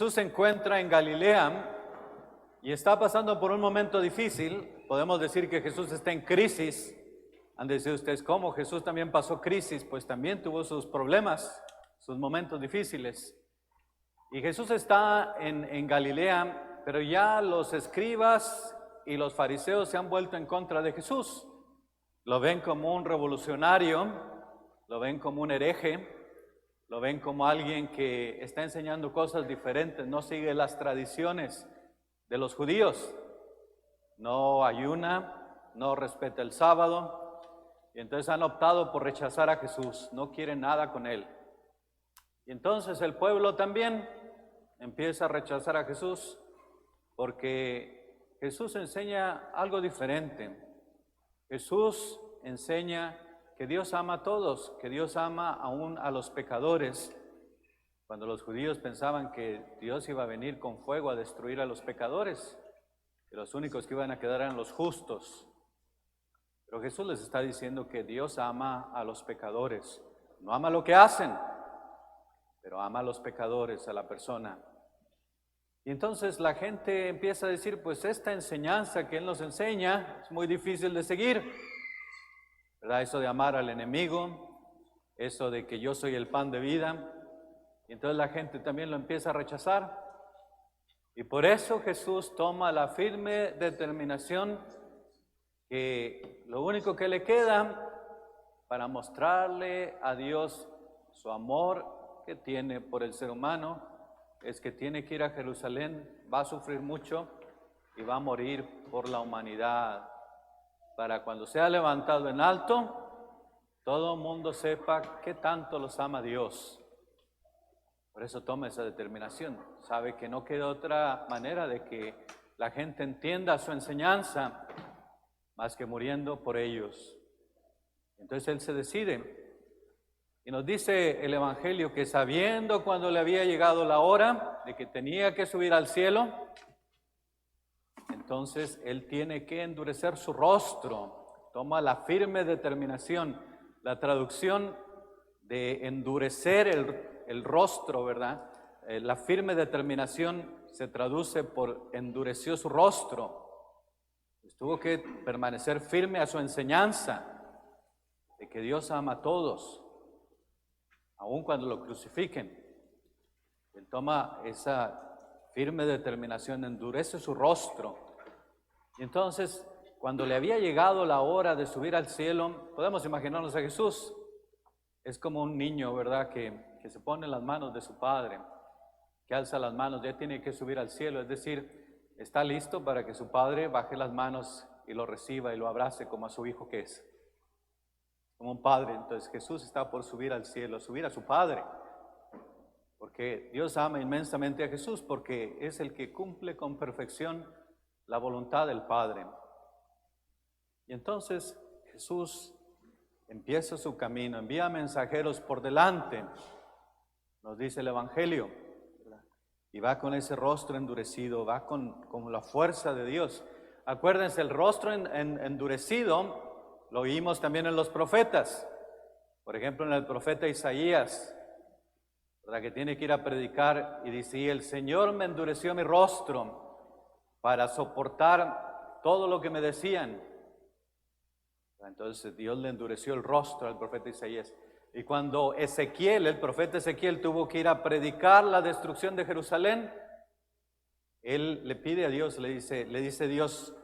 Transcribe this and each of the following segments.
Jesús se encuentra en Galilea y está pasando por un momento difícil. Podemos decir que Jesús está en crisis. Han de decir ustedes, ¿cómo? Jesús también pasó crisis, pues también tuvo sus problemas, sus momentos difíciles. Y Jesús está en Galilea, pero ya los escribas y los fariseos se han vuelto en contra de Jesús. Lo ven como un revolucionario, lo ven como un hereje, lo ven como alguien que está enseñando cosas diferentes, no sigue las tradiciones de los judíos, no ayuna, no respeta el sábado, y entonces han optado por rechazar a Jesús, no quieren nada con él. Y entonces el pueblo también empieza a rechazar a Jesús, porque Jesús enseña algo diferente. Jesús enseña que Dios ama a todos, que Dios ama aún a los pecadores. Cuando los judíos pensaban que Dios iba a venir con fuego a destruir a los pecadores, que los únicos que iban a quedar eran los justos. Pero Jesús les está diciendo que Dios ama a los pecadores. No ama lo que hacen, pero ama a los pecadores, a la persona. Y entonces la gente empieza a decir, pues esta enseñanza que Él nos enseña es muy difícil de seguir, ¿verdad? Eso de amar al enemigo, eso de que yo soy el pan de vida. Y entonces la gente también lo empieza a rechazar. Y por eso Jesús toma la firme determinación que lo único que le queda para mostrarle a Dios su amor que tiene por el ser humano es que tiene que ir a Jerusalén, va a sufrir mucho y va a morir por la humanidad, para cuando sea levantado en alto, todo el mundo sepa qué tanto los ama Dios. Por eso toma esa determinación. Sabe que no queda otra manera de que la gente entienda su enseñanza más que muriendo por ellos. Entonces Él se decide. Y nos dice el Evangelio que sabiendo cuando le había llegado la hora de que tenía que subir al cielo, entonces Él tiene que endurecer su rostro. Toma la firme determinación. La traducción de endurecer el rostro, ¿verdad? La firme determinación se traduce por endureció su rostro. Pues tuvo que permanecer firme a su enseñanza de que Dios ama a todos, aun cuando lo crucifiquen. Él toma esa firme determinación, endurece su rostro. Y entonces, cuando le había llegado la hora de subir al cielo, podemos imaginarnos a Jesús. Es como un niño, ¿verdad?, que se pone en las manos de su padre, que alza las manos, ya tiene que subir al cielo, es decir, está listo para que su padre baje las manos y lo reciba y lo abrace como a su hijo que es. Como un padre, entonces Jesús está por subir al cielo, subir a su Padre, porque Dios ama inmensamente a Jesús, porque es el que cumple con perfección la voluntad del Padre. Y entonces Jesús empieza su camino, envía mensajeros por delante, nos dice el Evangelio, y va con ese rostro endurecido, va con la fuerza de Dios. Acuérdense, el rostro endurecido lo oímos también en los profetas. Por ejemplo, en el profeta Isaías, ¿verdad?, que tiene que ir a predicar y dice, el Señor me endureció mi rostro para soportar todo lo que me decían. Entonces Dios le endureció el rostro al profeta Isaías. Y cuando Ezequiel, el profeta Ezequiel, tuvo que ir a predicar la destrucción de Jerusalén, él le pide a Dios, le dice Dios,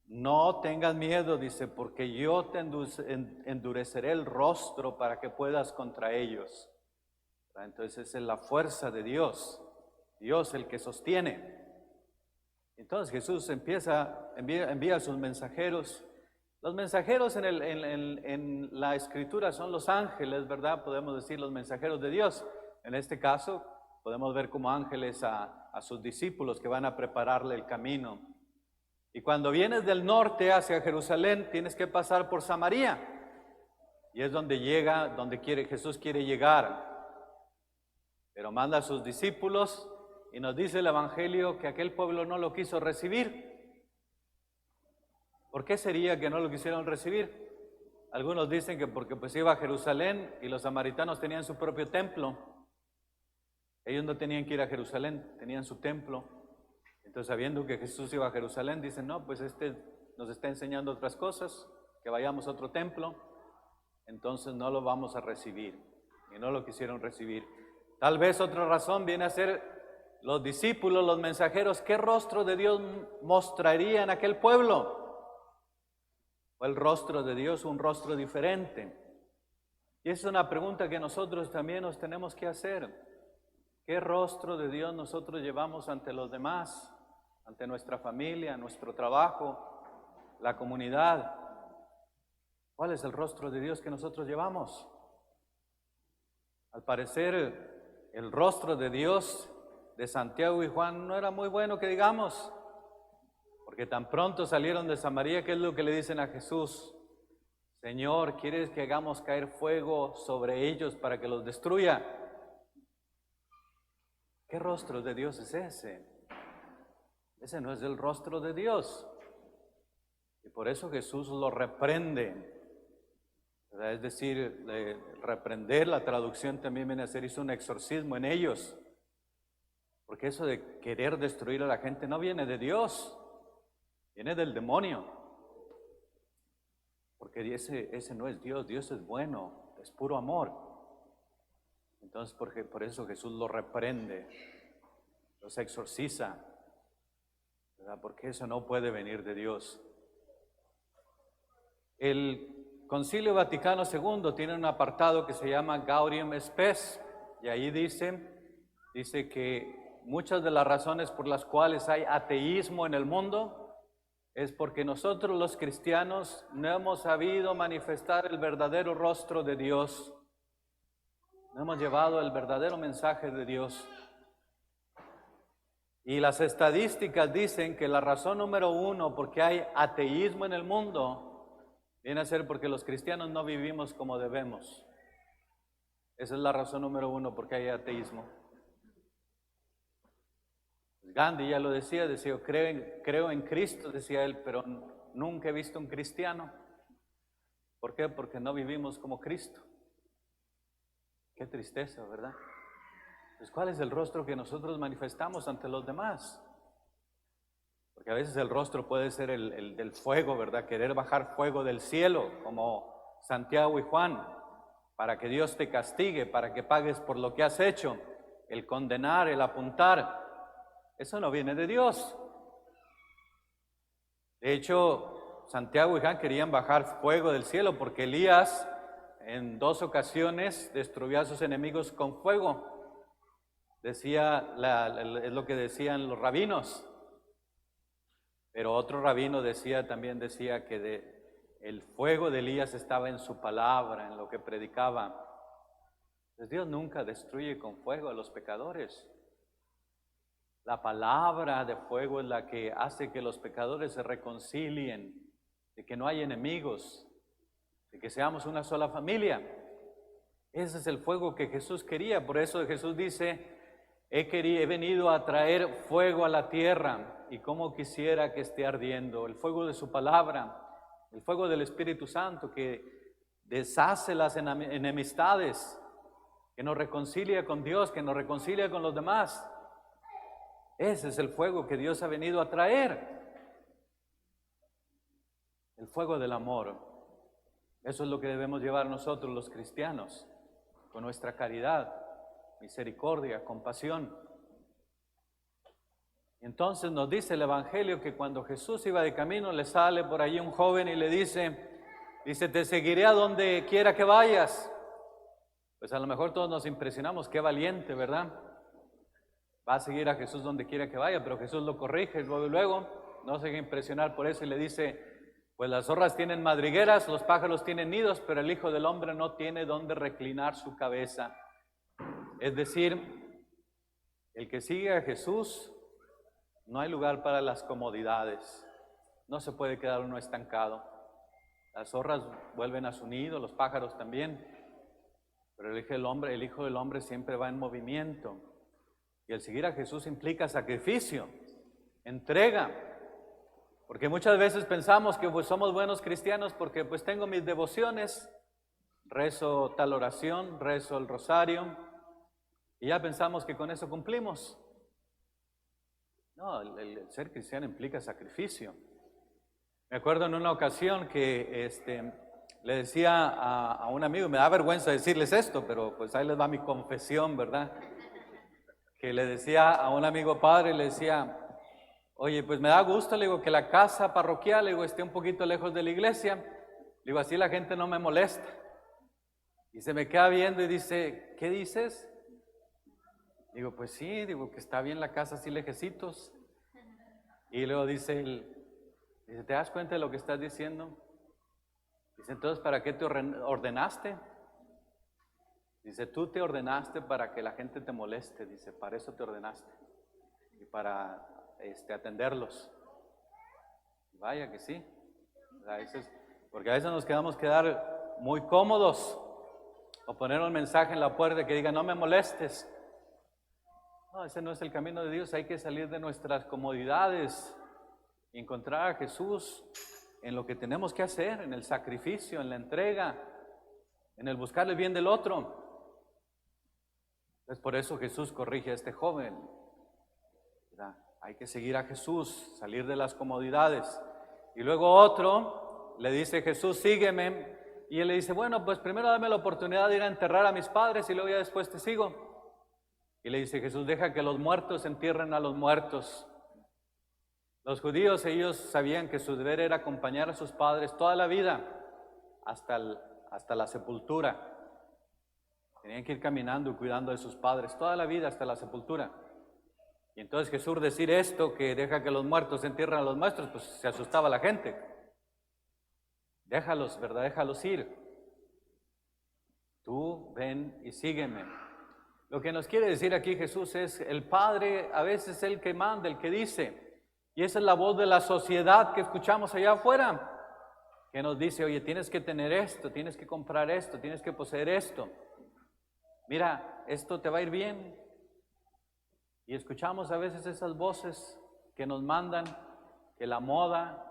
no tengas miedo, dice, porque yo te endureceré el rostro para que puedas contra ellos. Entonces es la fuerza de Dios, Dios el que sostiene. Entonces Jesús envía a sus mensajeros. Los mensajeros en la Escritura son los ángeles, ¿verdad? Podemos decir los mensajeros de Dios. En este caso, podemos ver como ángeles a sus discípulos que van a prepararle el camino. Y cuando vienes del norte hacia Jerusalén, tienes que pasar por Samaria. Y es donde Jesús quiere llegar. Pero manda a sus discípulos y nos dice el Evangelio que aquel pueblo no lo quiso recibir. ¿Por qué sería que no lo quisieron recibir? Algunos dicen que porque pues iba a Jerusalén y los samaritanos tenían su propio templo. Ellos no tenían que ir a Jerusalén, tenían su templo. Entonces, sabiendo que Jesús iba a Jerusalén, dicen, no, pues nos está enseñando otras cosas, que vayamos a otro templo, entonces no lo vamos a recibir. Y no lo quisieron recibir. Tal vez otra razón viene a ser los discípulos, los mensajeros, ¿qué rostro de Dios mostraría en aquel pueblo? ¿O el rostro de Dios un rostro diferente? Y es una pregunta que nosotros también nos tenemos que hacer. ¿Qué rostro de Dios nosotros llevamos ante los demás? Ante nuestra familia, nuestro trabajo, la comunidad. ¿Cuál es el rostro de Dios que nosotros llevamos? Al parecer, el rostro de Dios de Santiago y Juan no era muy bueno que digamos, porque tan pronto salieron de Samaria, ¿qué es lo que le dicen a Jesús? Señor, ¿quieres que hagamos caer fuego sobre ellos para que los destruya? ¿Qué rostro de Dios es ese? Ese no es el rostro de Dios. Y por eso Jesús lo reprende. Es decir, reprender, la traducción también viene a ser, hizo un exorcismo en ellos. Porque eso de querer destruir a la gente no viene de Dios, viene del demonio. Porque ese no es Dios, Dios es bueno, es puro amor. Entonces, por eso Jesús lo reprende, los exorciza, ¿verdad? Porque eso no puede venir de Dios. El Concilio Vaticano II tiene un apartado que se llama Gaudium Spes, y ahí dice que muchas de las razones por las cuales hay ateísmo en el mundo es porque nosotros los cristianos no hemos sabido manifestar el verdadero rostro de Dios, no hemos llevado el verdadero mensaje de Dios. Y las estadísticas dicen que la razón número 1 por qué hay ateísmo en el mundo viene a ser porque los cristianos no vivimos como debemos. Esa es la razón número 1 por qué hay ateísmo. Gandhi ya lo decía, creo en Cristo, decía él, pero nunca he visto un cristiano. ¿Por qué? Porque no vivimos como Cristo. Qué tristeza, ¿verdad? Pues, ¿cuál es el rostro que nosotros manifestamos ante los demás? Porque a veces el rostro puede ser el del fuego, ¿verdad? Querer bajar fuego del cielo, como Santiago y Juan, para que Dios te castigue, para que pagues por lo que has hecho, el condenar, el apuntar. Eso no viene de Dios. De hecho, Santiago y Juan querían bajar fuego del cielo porque Elías en 2 ocasiones destruyó a sus enemigos con fuego. Es lo que decían los rabinos. Pero otro rabino también decía que el fuego de Elías estaba en su palabra, en lo que predicaba. Pues Dios nunca destruye con fuego a los pecadores. La palabra de fuego es la que hace que los pecadores se reconcilien, de que no hay enemigos, de que seamos una sola familia. Ese es el fuego que Jesús quería. Por eso Jesús dice, he venido a traer fuego a la tierra, y como quisiera que esté ardiendo. El fuego de su palabra, el fuego del Espíritu Santo que deshace las enemistades, que nos reconcilia con Dios, que nos reconcilia con los demás. Ese es el fuego que Dios ha venido a traer. El fuego del amor. Eso es lo que debemos llevar nosotros los cristianos, con nuestra caridad, misericordia, compasión. Entonces nos dice el Evangelio que cuando Jesús iba de camino, le sale por allí un joven y le dice, te seguiré a donde quiera que vayas. Pues a lo mejor todos nos impresionamos, qué valiente, ¿verdad? Va a seguir a Jesús donde quiera que vaya, pero Jesús lo corrige luego, no se deja impresionar por eso y le dice, pues las zorras tienen madrigueras, los pájaros tienen nidos, pero el Hijo del Hombre no tiene dónde reclinar su cabeza. Es decir, el que sigue a Jesús, no hay lugar para las comodidades, no se puede quedar uno estancado. Las zorras vuelven a su nido, los pájaros también, pero el Hijo del Hombre siempre va en movimiento. Y el seguir a Jesús implica sacrificio, entrega, porque muchas veces pensamos que pues somos buenos cristianos porque pues tengo mis devociones, rezo tal oración, rezo el rosario, Y ya pensamos que con eso cumplimos. No, el ser cristiano implica sacrificio. Me acuerdo en una ocasión que le decía a un amigo, me da vergüenza decirles esto, pero pues ahí les va mi confesión, ¿verdad? Que le decía a un amigo padre, le decía, oye, pues me da gusto, le digo, que la casa parroquial, le digo, esté un poquito lejos de la iglesia. Le digo, así la gente no me molesta. Y se me queda viendo y dice, ¿qué dices? Digo, pues sí, digo que está bien la casa así lejecitos. Y luego dice él, dice, ¿te das cuenta de lo que estás diciendo? Dice, entonces, ¿para qué te ordenaste? Dice, tú te ordenaste para que la gente te moleste, dice, para eso te ordenaste. Y para atenderlos. Vaya que sí. Porque a veces nos quedar muy cómodos o poner un mensaje en la puerta que diga, no me molestes. No, ese no es el camino de Dios. Hay que salir de nuestras comodidades y encontrar a Jesús en lo que tenemos que hacer, en el sacrificio, en la entrega, en el buscar el bien del otro. Es por eso Jesús corrige a este joven. ¿Verdad? Hay que seguir a Jesús, salir de las comodidades. Y luego otro le dice, Jesús, sígueme. Y él le dice, bueno, pues primero dame la oportunidad de ir a enterrar a mis padres y luego ya después te sigo. Y le dice Jesús, deja que los muertos entierren a los muertos. Los judíos, ellos sabían que su deber era acompañar a sus padres toda la vida hasta la sepultura. Tenían que ir caminando y cuidando de sus padres toda la vida hasta la sepultura. Y entonces Jesús decir esto, que deja que los muertos entierren a los muertos, pues se asustaba la gente. Déjalos, ¿verdad? Déjalos ir. Tú ven y sígueme. Lo que nos quiere decir aquí Jesús es, el Padre a veces es el que manda, el que dice. Y esa es la voz de la sociedad que escuchamos allá afuera, que nos dice, oye, tienes que tener esto, tienes que comprar esto, tienes que poseer esto. Mira, esto te va a ir bien. Y escuchamos a veces esas voces que nos mandan, que la moda,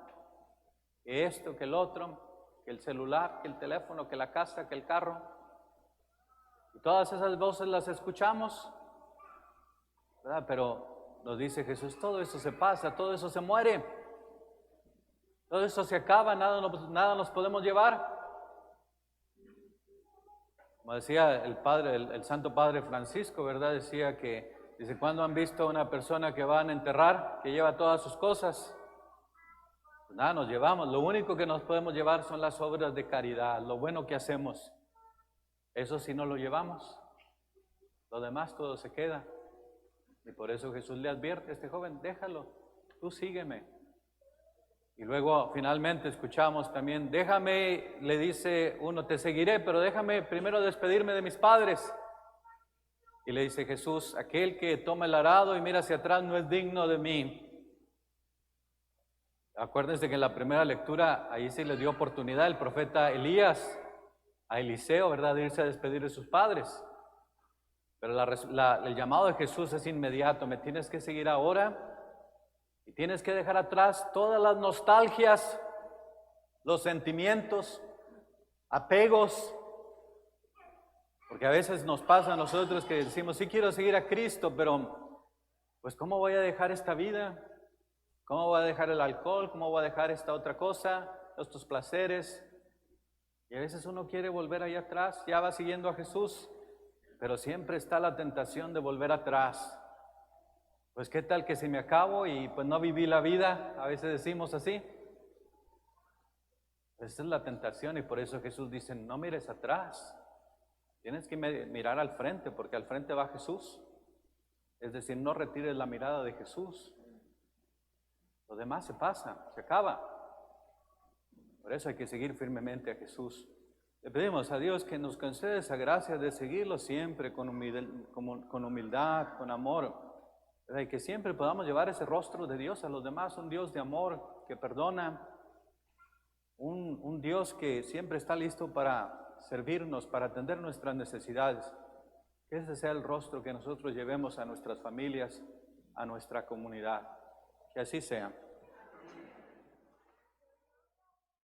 que esto, que el otro, que el celular, que el teléfono, que la casa, que el carro. Y todas esas voces las escuchamos, ¿verdad? Pero nos dice Jesús, todo eso se pasa, todo eso se muere, todo eso se acaba, nada nos podemos llevar. Como decía el Santo Padre Francisco, ¿verdad? Decía que, dice, ¿cuándo han visto a una persona que van a enterrar, que lleva todas sus cosas? Pues nada, nos llevamos. Lo único que nos podemos llevar son las obras de caridad, lo bueno que hacemos. Eso sí no lo llevamos. Lo demás todo se queda. Y por eso Jesús le advierte a este joven, déjalo, tú sígueme. Y luego finalmente escuchamos también, déjame, le dice uno, te seguiré, pero déjame primero despedirme de mis padres. Y le dice Jesús, aquel que toma el arado y mira hacia atrás no es digno de mí. Acuérdense que en la primera lectura ahí sí le dio oportunidad el profeta Elías a Eliseo, ¿verdad?, de irse a despedir de sus padres. Pero el llamado de Jesús es inmediato, me tienes que seguir ahora y tienes que dejar atrás todas las nostalgias, los sentimientos, apegos, porque a veces nos pasa a nosotros que decimos, sí quiero seguir a Cristo, pero pues ¿cómo voy a dejar esta vida? ¿Cómo voy a dejar el alcohol? ¿Cómo voy a dejar esta otra cosa? Estos placeres. Y a veces uno quiere volver allá atrás, ya va siguiendo a Jesús, pero siempre está la tentación de volver atrás. Pues qué tal que si me acabo y pues no viví la vida, a veces decimos así. Esa es la tentación y por eso Jesús dice, no mires atrás, tienes que mirar al frente porque al frente va Jesús. Es decir, no retires la mirada de Jesús. Lo demás se pasa, se acaba. Por eso hay que seguir firmemente a Jesús. Le pedimos a Dios que nos conceda esa gracia de seguirlo siempre con humildad, con amor. Y que siempre podamos llevar ese rostro de Dios a los demás, un Dios de amor que perdona, un Dios que siempre está listo para servirnos, para atender nuestras necesidades. Que ese sea el rostro que nosotros llevemos a nuestras familias, a nuestra comunidad. Que así sea.